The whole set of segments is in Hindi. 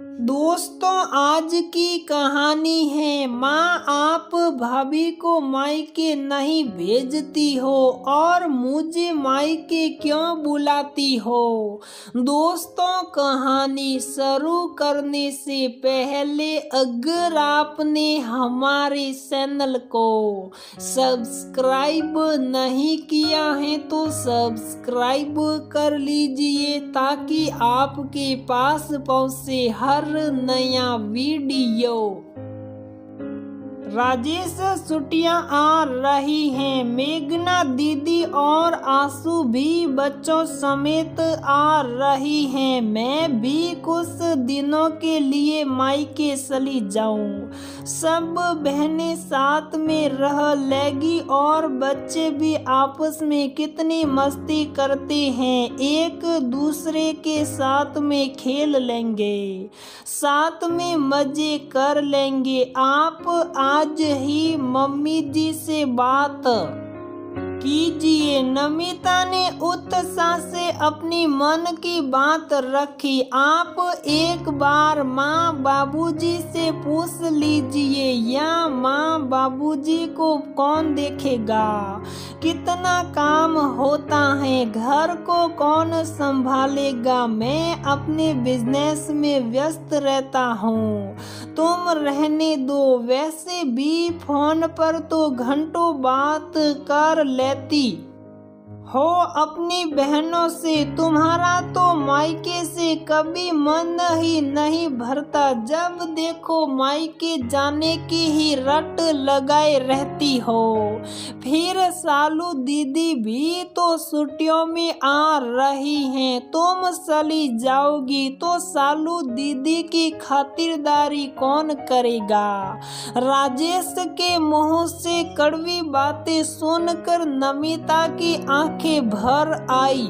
दोस्तों, आज की कहानी है माँ आप भाभी को मायके नहीं भेजती हो और मुझे मायके क्यों बुलाती हो। दोस्तों, कहानी शुरू करने से पहले अगर आपने हमारे चैनल को सब्सक्राइब नहीं किया है तो सब्सक्राइब कर लीजिए ताकि आपके पास पहुंचे हर नया वीडियो। राजेश छुट्टियां आ रही हैं। मेघना दीदी और आंसू भी बच्चों समेत आ रही हैं। मैं भी कुछ दिनों के लिए मायके चली जाऊं। सब बहनें साथ में रह लेगी और बच्चे भी आपस में कितनी मस्ती करते हैं, एक दूसरे के साथ में खेल लेंगे, साथ में मजे कर लेंगे। आप आज ही मम्मी जी से बात कीजिए। नमिता ने उत्साह से अपनी मन की बात रखी। आप एक बार माँ बाबूजी से पूछ लीजिए, या माँ बाबूजी को कौन देखेगा, कितना काम होता है, घर को कौन संभालेगा। मैं अपने बिजनेस में व्यस्त रहता हूँ, तुम रहने दो। वैसे भी फोन पर तो घंटों बात कर लेती हो अपनी बहनों से। तुम्हारा तो मायके से कभी मन ही नहीं भरता। जब देखो मायके जाने की ही रट लगाए रहती हो। फिर सालू दीदी भी तो छुट्टियों में आ रही हैं। तुम चली जाओगी तो सालू दीदी की खातिरदारी कौन करेगा। राजेश के मुंह से कड़वी बातें सुनकर नमिता की आंखें भर आई।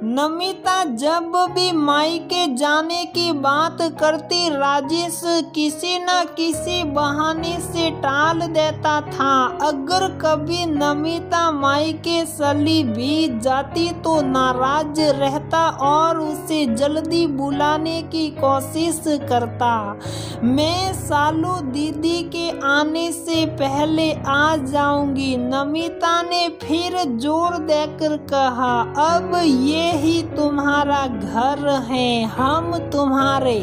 नमिता जब भी मायके जाने की बात करती, राजेश किसी न किसी बहाने से टाल देता था। अगर कभी नमिता मायके चली भी जाती तो नाराज रहता और उसे जल्दी बुलाने की कोशिश करता। मैं सालू दीदी के आने से पहले आ जाऊंगी, नमिता ने फिर जोर देकर कहा। अब ये ही तुम्हारा घर है, हम तुम्हारे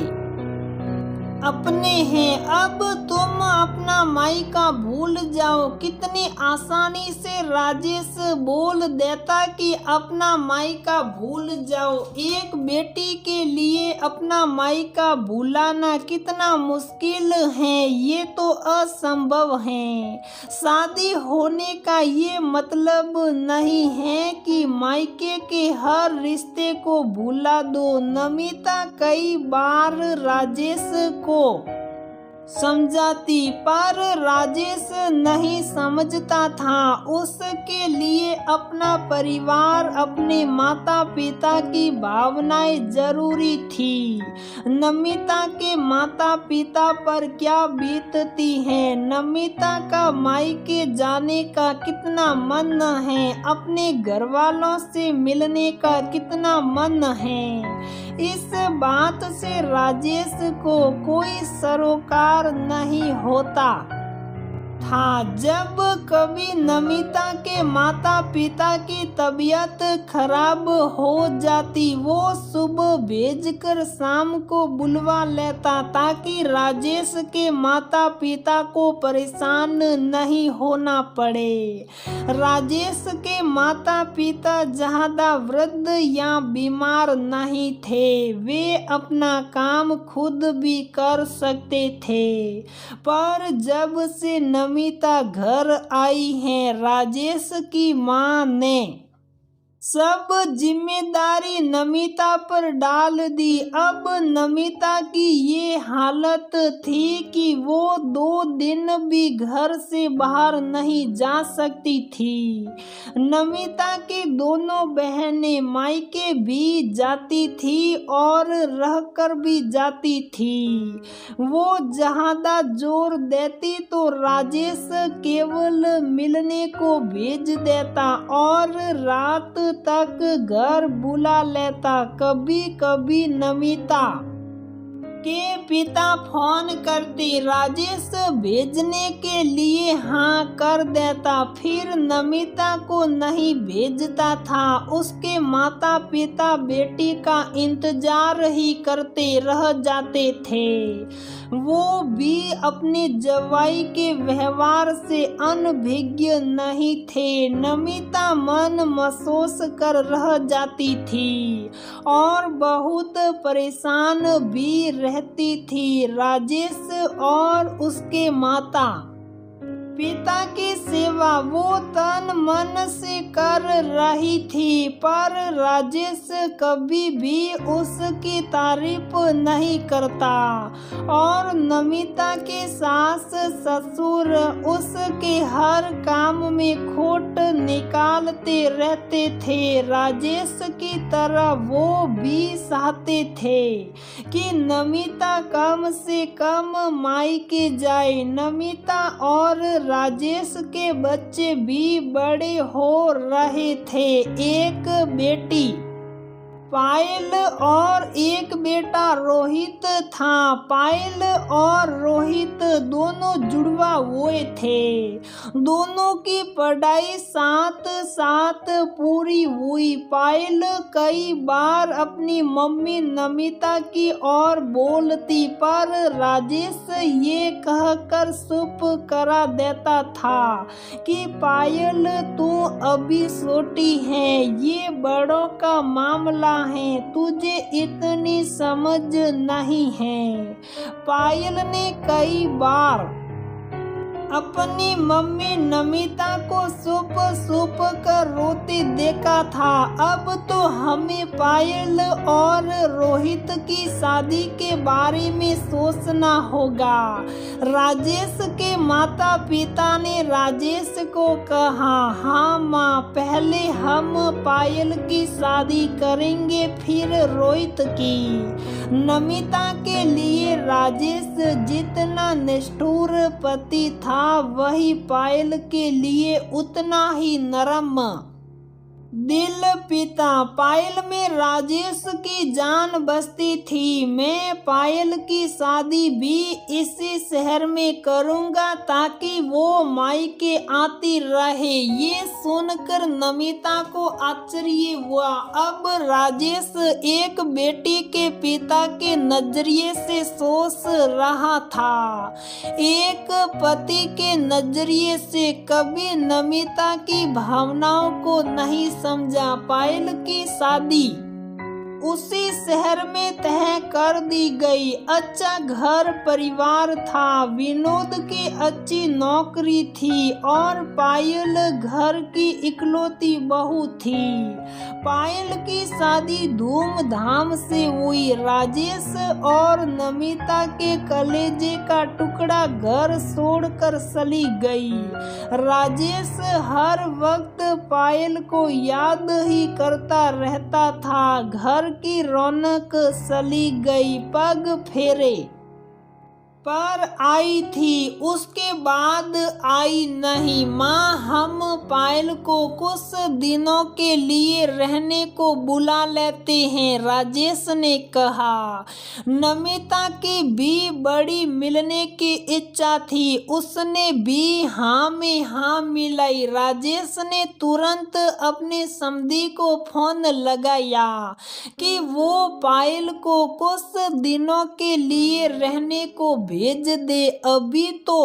अपने हैं। अब तुम अपना मायका भूल जाओ। कितनी आसानी से राजेश बोल देता कि अपना मायका भूल जाओ। एक बेटी के लिए अपना मायका भुलाना कितना मुश्किल है, ये तो असंभव है। शादी होने का ये मतलब नहीं है कि मायके के हर रिश्ते को भुला दो। नमिता कई बार राजेश को समझाती, पर राजेश नहीं समझता था। उसके लिए अपना परिवार, अपने माता पिता की भावनाएं जरूरी थी। नमिता के माता पिता पर क्या बीतती है। नमिता का मायके जाने का कितना मन है, अपने घर वालों से मिलने का कितना मन है। इस बात से राजेश को कोई सरोकार नहीं होता था। जब कभी नमिता के माता पिता की तबीयत खराब हो जाती, वो सुबह भेजकर शाम को बुलवा लेता ताकि राजेश के माता पिता को परेशान नहीं होना पड़े। राजेश के माता पिता ज्यादा वृद्ध या बीमार नहीं थे, वे अपना काम खुद भी कर सकते थे। पर जब से नमिता घर आई है, राजेश की मां ने सब जिम्मेदारी नमिता पर डाल दी। अब नमिता की ये हालत थी कि वो 2 दिन भी घर से बाहर नहीं जा सकती थी। नमिता की दोनों बहनें मायके भी जाती थी और रहकर भी जाती थी। वो ज्यादा जोर देती तो राजेश केवल मिलने को भेज देता और रात तक घर बुला लेता। कभी कभी नमिता के पिता फोन करते, राजेश भेजने के लिए हाँ कर देता, फिर नमिता को नहीं भेजता था। उसके माता पिता बेटी का इंतजार ही करते रह जाते थे। वो भी अपने जवाई के व्यवहार से अनभिज्ञ नहीं थे। नमिता मन महसूस कर रह जाती थी और बहुत परेशान भी रहती थी। राजेश और उसके माता पिता की सेवा वो तन मन से कर रही थी, पर राजेश कभी भी उसकी तारीफ नहीं करता और नमिता के सास ससुर उसके हर काम में खोट निकालते रहते थे। राजेश की तरह वो भी चाहते थे कि नमिता कम से कम मायके जाए। नमिता और राजेश के बच्चे भी बड़े हो रहे थे। एक बेटी पायल और एक बेटा रोहित था। पायल और रोहित दोनों जुड़वा हुए थे। दोनों की पढ़ाई साथ साथ पूरी हुई। पायल कई बार अपनी मम्मी नमिता की ओर बोलती, पर राजेश ये कहकर चुप करा देता था कि पायल तू अभी छोटी है, ये बड़ों का मामला है, तुझे इतनी समझ नहीं है। पायल ने कई बार अपनी मम्मी नमिता को चुप चुप कर रोते देखा था। अब तो हमें पायल और रोहित की शादी के बारे में सोचना होगा। राजेश के माता पिता ने राजेश को कहा, हाँ माँ, पहले हम पायल की शादी करेंगे, फिर रोहित की। नमिता के लिए राजेश जितना निष्ठुर पति था, वही पायल के लिए उतना ही नरम दिल पिता। पायल में राजेश की जान बसती थी। मैं पायल की शादी भी इसी शहर में करूंगा ताकि वो मायके आती रहे। ये सुनकर नमिता को आश्चर्य हुआ। अब राजेश एक बेटी के पिता के नजरिए से सोच रहा था, एक पति के नजरिए से। कभी नमिता की भावनाओं को नहीं समझा। पायल की शादी उसी शहर में तय कर दी गई। अच्छा घर परिवार था, विनोद की अच्छी नौकरी थी और पायल घर की इकलौती बहू थी। पायल की शादी धूमधाम से हुई। राजेश और नमिता के कलेजे का टुकड़ा घर छोड़कर चली गई। राजेश हर वक्त पायल को याद ही करता रहता था। घर की रौनक चली गई, पग फेरे पर आई थी, उसके बाद आई नहीं। माँ, हम पायल को कुछ दिनों के लिए रहने को बुला लेते हैं, राजेश ने कहा। नमिता की भी बड़ी मिलने की इच्छा थी। उसने भी हाँ में हाँ मिलाई। राजेश ने तुरंत अपने समधी को फोन लगाया कि वो पायल को कुछ दिनों के लिए रहने को भेज दे। अभी तो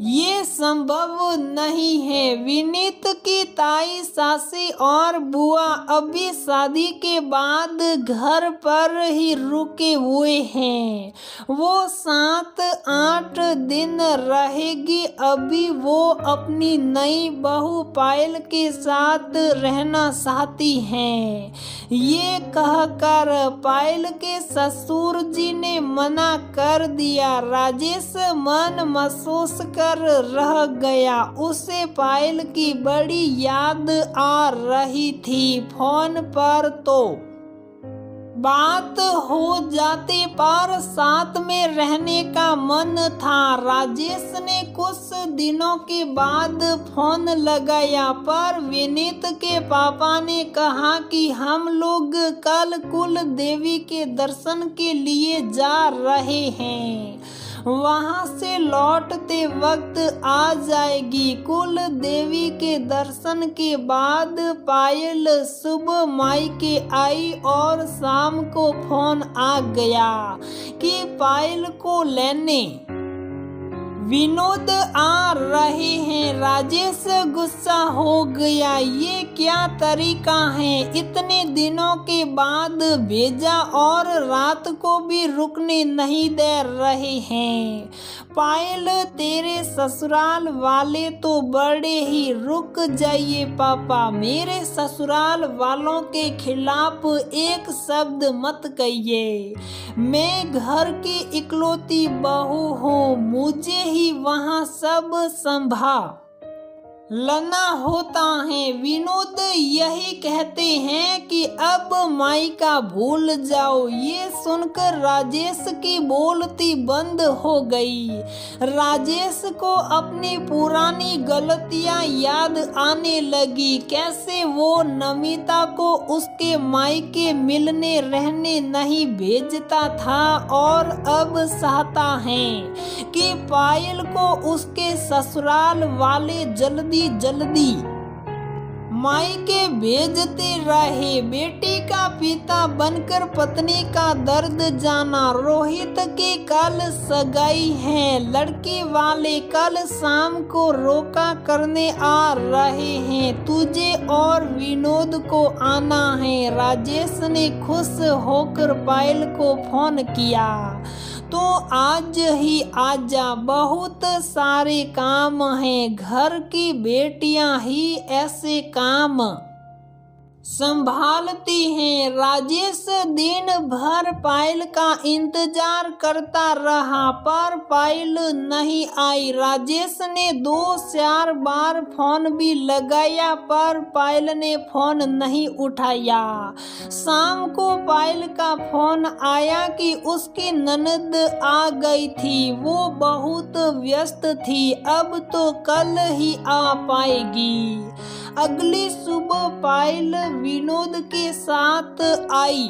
ये संभव नहीं है। विनीत की ताई, सासी और बुआ अभी शादी के बाद घर पर ही रुके हुए हैं। वो 7-8 दिन रहेगी। अभी वो अपनी नई बहू पायल के साथ रहना चाहती हैं। ये कहकर पायल के ससुर जी ने मना कर दिया। राजेश मन महसूस कर रह गया। उसे पायल की बड़ी याद आ रही थी। फोन पर तो बात हो जाती पर साथ में रहने का मन था। राजेश ने कुछ दिनों के बाद फोन लगाया पर विनीत के पापा ने कहा कि हम लोग कल कुल देवी के दर्शन के लिए जा रहे हैं, वहां से लौटते वक्त आ जाएगी। कुल देवी के दर्शन के बाद पायल सुबह मायके आई और शाम को फोन आ गया कि पायल को लेने विनोद आ रहे हैं। राजेश गुस्सा हो गया, ये क्या तरीका है, इतने दिनों के बाद भेजा और रात को भी रुकने नहीं दे रहे हैं। पायल तेरे ससुराल वाले तो बड़े ही, रुक जाइए पापा, मेरे ससुराल वालों के खिलाफ एक शब्द मत कहिए। मैं घर की इकलौती बहू हूँ, मुझे ही वहाँ सब संभालना होता है। विनोद यही कहते हैं कि अब मायका भूल जाओ। ये सुनकर राजेश की बोलती बंद हो गई। राजेश को अपनी पुरानी गलतियां याद आने लगी, कैसे वो नमिता को उसके मायके मिलने रहने नहीं भेजता था और अब चाहता है कि पायल को उसके ससुराल वाले जल्दी मायके भेजते रहे। बेटी का पिता बनकर पत्नी का दर्द जाना। रोहित की कल सगाई है, लड़की वाले कल शाम को रोका करने आ रहे हैं, तुझे और विनोद को आना है। राजेश ने खुश होकर पायल को फोन किया, तो आज ही आजा, बहुत सारे काम हैं, घर की बेटियां ही ऐसे काम संभालती हैं। राजेश दिन भर पायल का इंतजार करता रहा पर पायल नहीं आई। राजेश ने 2-4 बार फोन भी लगाया पर पायल ने फोन नहीं उठाया। शाम को पायल का फोन आया कि उसकी ननद आ गई थी, वो बहुत व्यस्त थी, अब तो कल ही आ पाएगी। अगली सुबह पायल विनोद के साथ आई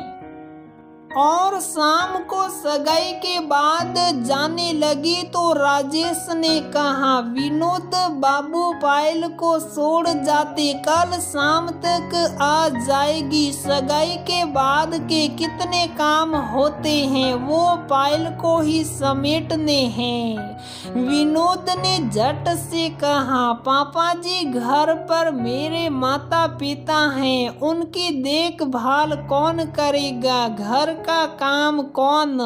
और शाम को सगाई के बाद जाने लगी तो राजेश ने कहा, विनोद बाबू पायल को छोड़ जाते, कल शाम तक आ जाएगी। सगाई के बाद के कितने काम होते हैं वो पायल को ही समेटने हैं। विनोद ने झट से कहा, पापा जी घर पर मेरे माता पिता हैं, उनकी देखभाल कौन करेगा, घर का काम कौन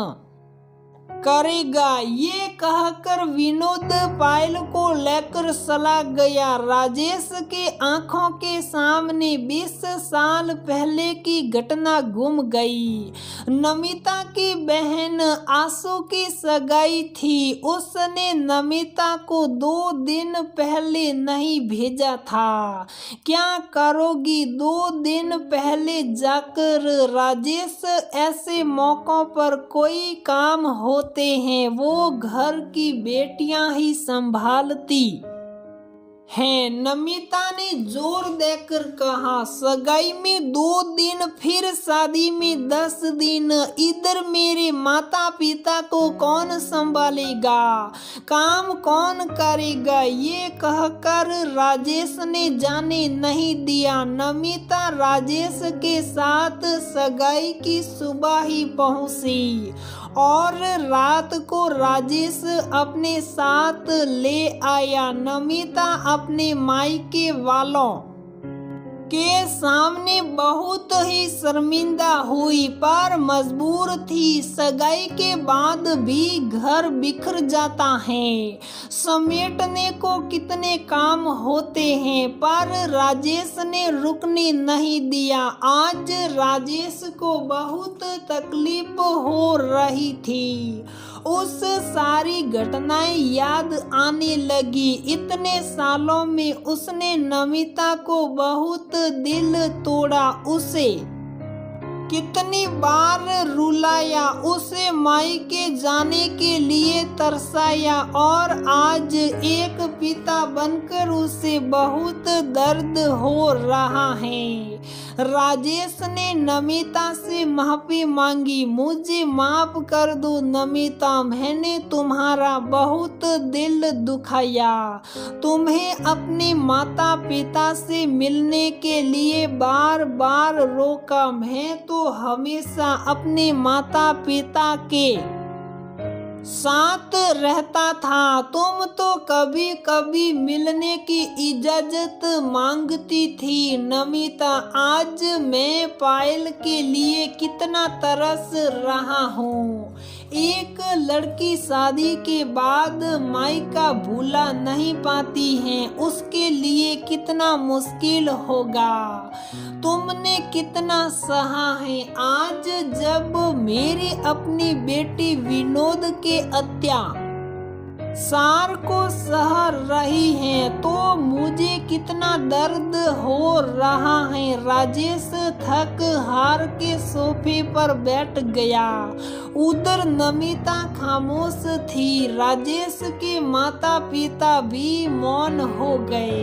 करेगा। ये कहकर विनोद पायल को लेकर चला गया। राजेश के आंखों के सामने 20 साल पहले की घटना घूम गई। नमिता की बहन आशु की सगाई थी, उसने नमिता को 2 दिन पहले नहीं भेजा था। क्या करोगी 2 दिन पहले जाकर। राजेश ऐसे मौकों पर कोई काम होते हैं वो घर की बेटियां ही संभालती हैं। नमिता ने जोर देकर कहा, सगाई में 2 दिन, फिर शादी में 10 दिन, इधर मेरे माता पिता को कौन संभालेगा, काम कौन करेगा। ये कहकर राजेश ने जाने नहीं दिया। नमिता राजेश के साथ सगाई की सुबह ही पहुंची और रात को राजेश अपने साथ ले आया। नमिता अपने मायके वालों के सामने बहुत ही शर्मिंदा हुई पर मजबूर थी। सगाई के बाद भी घर बिखर जाता है, समेटने को कितने काम होते हैं, पर राजेश ने रुकने नहीं दिया। आज राजेश को बहुत तकलीफ हो रही थी। उस सारी घटनाएं याद आने लगी। इतने सालों में उसने नमिता को बहुत दिल तोड़ा, उसे कितनी बार रुलाया, उसे मायके जाने के लिए तरसाया और आज एक पिता बनकर उसे बहुत दर्द हो रहा है। राजेश ने नमिता से माफी मांगी। मुझे माफ कर दो नमिता, मैंने तुम्हारा बहुत दिल दुखाया। तुम्हें अपने माता पिता से मिलने के लिए बार बार रोका। मैं तो हमेशा अपने माता पिता के साथ रहता था, तुम तो कभी कभी मिलने की इजाजत मांगती थी। नमिता, आज मैं पायल के लिए कितना तरस रहा हूँ। एक लड़की शादी के बाद मायका भूला नहीं पाती है, उसके लिए कितना मुश्किल होगा। तुमने कितना सहा है। आज जब मेरी अपनी बेटी विनोद के अत्याचार को सह रही है तो मुझे कितना दर्द हो रहा है। राजेश थक हार के सोफे पर बैठ गया। उधर नमिता खामोश थी। राजेश के माता पिता भी मौन हो गए।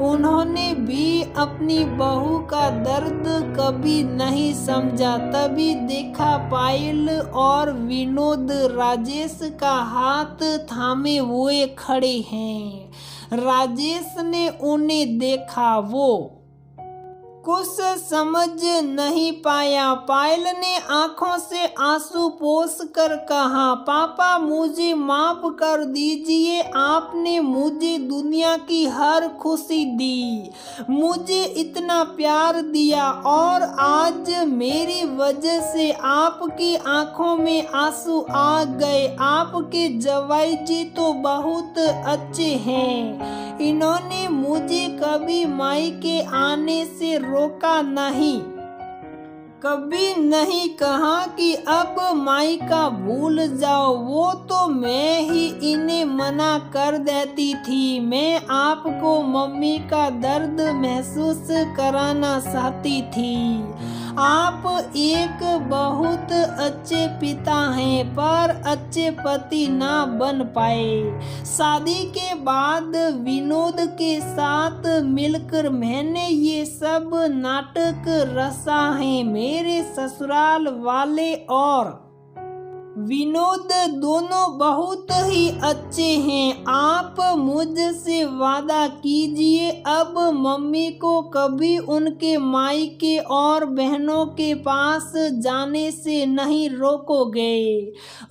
उन्होंने भी अपनी बहू का दर्द कभी नहीं समझा। तभी देखा पायल और विनोद राजेश का हाथ थामे हुए खड़े हैं। राजेश ने उन्हें देखा, वो कुछ समझ नहीं पाया। पायल ने आंखों से आंसू पोंछ कर कहा, पापा मुझे माफ कर दीजिए। आपने मुझे दुनिया की हर खुशी दी, मुझे इतना प्यार दिया और आज मेरी वजह से आपकी आंखों में आंसू आ गए। आपके जवाई जी तो बहुत अच्छे हैं। इन्होंने मुझे कभी मायके आने से रोका नहीं, कभी नहीं कहा कि अब मायका भूल जाओ। वो तो मैं ही इन्हें मना कर देती थी। मैं आपको मम्मी का दर्द महसूस कराना चाहती थी। आप एक बहुत अच्छे पिता हैं पर अच्छे पति ना बन पाए। शादी के बाद विनोद के साथ मिलकर मैंने ये सब नाटक रचा है। मेरे ससुराल वाले और विनोद दोनों बहुत ही अच्छे हैं। आप मुझसे वादा कीजिए अब मम्मी को कभी उनके मायके और बहनों के पास जाने से नहीं रोकोगे।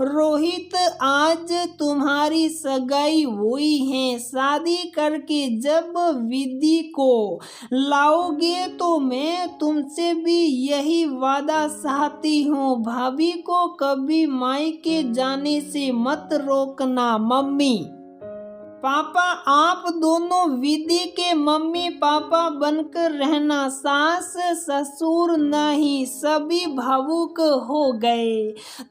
रोहित, आज तुम्हारी सगाई हुई है। शादी करके जब विधि को लाओगे तो मैं तुमसे भी यही वादा चाहती हूँ। भाभी को कभी मायके जाने से मत रोकना। मम्मी पापा, आप दोनों विधि के मम्मी पापा बनकर रहना। सास ससुर नहीं। सभी भावुक हो गए।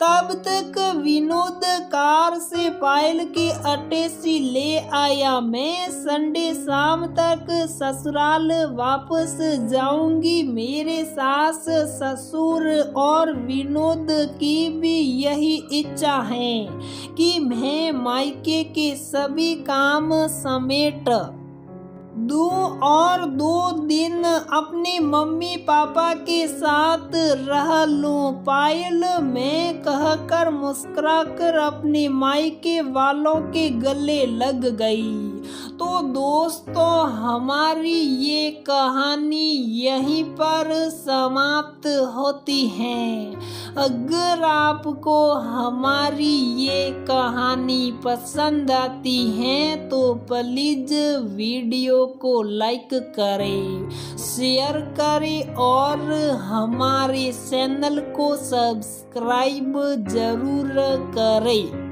तब तक विनोद कार से पायल की अटेची ले आया। मैं संडे शाम तक ससुराल वापस जाऊंगी। मेरे सास ससुर और विनोद की भी यही इच्छा है कि मैं मायके के सभी काम समेट दूं और 2 दिन अपने मम्मी पापा के साथ रह लूं। पायल में कहकर मुस्कुराकर अपने मायके वालों के गले लग गई। तो दोस्तों, हमारी ये कहानी यहीं पर समाप्त होती है। अगर आपको हमारी ये कहानी पसंद आती है तो प्लीज वीडियो को लाइक करें, शेयर करें और हमारे चैनल को सब्सक्राइब जरूर करें।